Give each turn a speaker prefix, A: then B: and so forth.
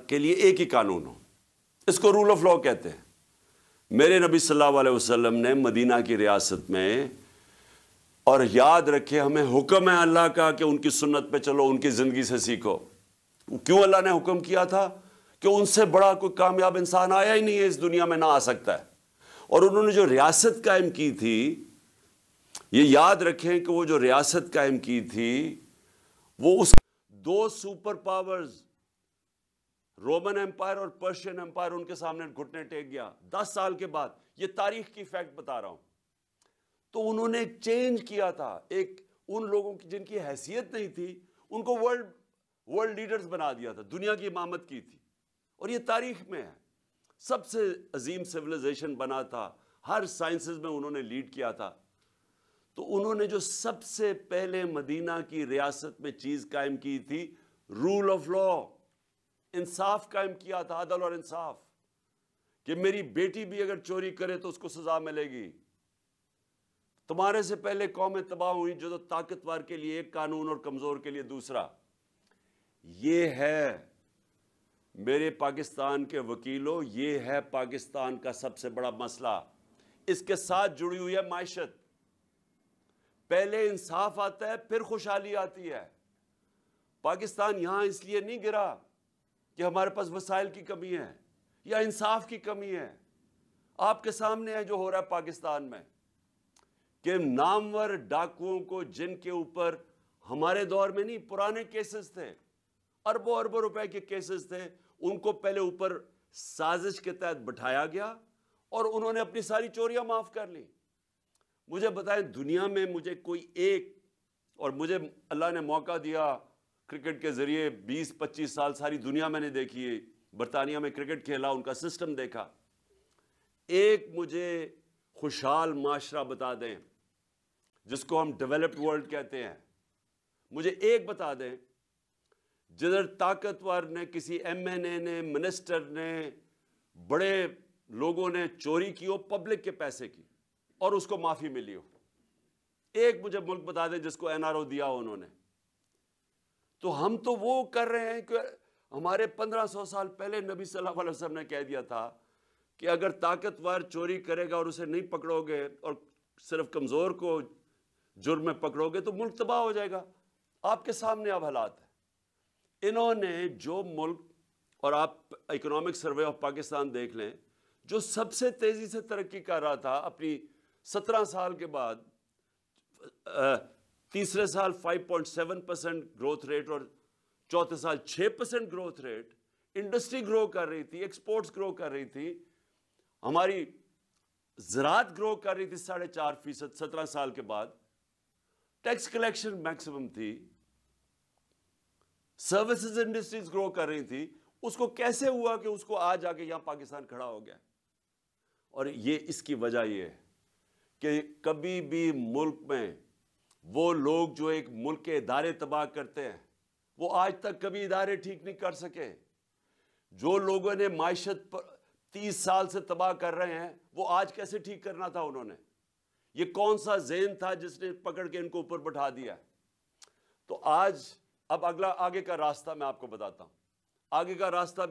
A: کے لیے ایک ہی قانون ہو. اس کو رول آف لا کہتے ہیں. میرے نبی صلی اللہ علیہ وسلم نے مدینہ کی ریاست میں، اور یاد رکھے ہمیں حکم ہے اللہ کا کہ ان کی سنت پہ چلو، ان کی زندگی سے سیکھو. کیوں اللہ نے حکم کیا تھا؟ کہ ان سے بڑا کوئی کامیاب انسان آیا ہی نہیں ہے اس دنیا میں، نہ آ سکتا ہے. اور انہوں نے جو ریاست قائم کی تھی، یہ یاد رکھیں کہ وہ جو ریاست قائم کی تھی وہ اس دو سپر پاورز رومن امپائر اور پرشین امپائر ان کے سامنے گھٹنے ٹیک گیا 10 سال کے بعد. یہ تاریخ کی فیکٹ بتا رہا ہوں. تو انہوں نے ایک چینج کیا تھا. ایک ان لوگوں کی جن کی حیثیت نہیں تھی ان کو ورلڈ لیڈرز بنا دیا تھا، دنیا کی امامت کی تھی. اور یہ تاریخ میں ہے. سب سے عظیم سویلائزیشن بنا تھا، ہر سائنسز میں انہوں نے لیڈ کیا تھا. تو انہوں نے جو سب سے پہلے مدینہ کی ریاست میں چیز قائم کی تھی، رول آف لا، انصاف قائم کیا تھا، عدل اور انصاف. کہ میری بیٹی بھی اگر چوری کرے تو اس کو سزا ملے گی. تمہارے سے پہلے قومیں تباہ ہوئی جو طاقتور کے لیے ایک قانون اور کمزور کے لیے دوسرا. یہ ہے میرے پاکستان کے وکیلوں، یہ ہے پاکستان کا سب سے بڑا مسئلہ. اس کے ساتھ جڑی ہوئی ہے معیشت. پہلے انصاف آتا ہے پھر خوشحالی آتی ہے. پاکستان یہاں اس لیے نہیں گرا کہ ہمارے پاس وسائل کی کمی ہے یا انصاف کی کمی ہے. آپ کے سامنے ہے جو ہو رہا ہے پاکستان میں، کہ نامور ڈاکوؤں کو، جن کے اوپر ہمارے دور میں نہیں، پرانے کیسز تھے، اربوں اربوں روپے کے کیسز تھے، ان کو پہلے اوپر سازش کے تحت بٹھایا گیا اور انہوں نے اپنی ساری چوریاں معاف کر لی. مجھے بتائیں دنیا میں مجھے کوئی ایک، اور مجھے اللہ نے موقع دیا کرکٹ کے ذریعے 20-25 سال ساری دنیا میں نے دیکھی ہے. برطانیہ میں کرکٹ کھیلا، ان کا سسٹم دیکھا. ایک مجھے خوشحال معاشرہ بتا دیں جس کو ہم ڈیولپڈ ورلڈ کہتے ہیں. مجھے ایک بتا دیں جدھر طاقتور نے، کسی ایم این اے نے، منسٹر نے، بڑے لوگوں نے چوری کی ہو پبلک کے پیسے کی اور اس کو معافی ملی ہو. ایک مجھے ملک بتا دیں جس کو این آر او دیا ہو انہوں نے. تو ہم تو وہ کر رہے ہیں کہ ہمارے 1500 سال پہلے نبی صلی اللہ علیہ وسلم نے کہہ دیا تھا کہ اگر طاقتور چوری کرے گا اور اسے نہیں پکڑو گے اور صرف کمزور کو جرم میں پکڑو گے تو ملک تباہ ہو جائے گا. آپ کے سامنے اب حالات ہیں. انہوں نے جو ملک، اور آپ اکنامک سروے آف پاکستان دیکھ لیں، جو سب سے تیزی سے ترقی کر رہا تھا اپنی 17 سال کے بعد، تیسرے سال 5.7% گروتھ ریٹ اور چوتھے سال 6% گروتھ ریٹ، انڈسٹری گرو کر رہی تھی، ایکسپورٹس گرو کر رہی تھی، ہماری زراعت گرو کر رہی تھی 4.5%. 17 سال کے بعد ٹیکس کلیکشن میکسیمم تھی، سروسز انڈسٹریز گرو کر رہی تھی. اس کو کیسے ہوا کہ اس کو آج آ کے یہاں پاکستان کھڑا ہو گیا؟ اور یہ اس کی وجہ یہ ہے کہ کبھی بھی ملک میں وہ لوگ جو ایک ملک کے ادارے تباہ کرتے ہیں، وہ آج تک کبھی ادارے ٹھیک نہیں کر سکے. جو لوگوں نے معیشت پر 30 سال سے تباہ کر رہے ہیں، وہ آج کیسے ٹھیک کرنا تھا انہوں نے؟ یہ کون سا ذہن تھا جس نے پکڑ کے ان کو اوپر بٹھا دیا؟ تو آج اب آگے کا راستہ میں آپ کو بتاتا ہوں. آگے کا راستہ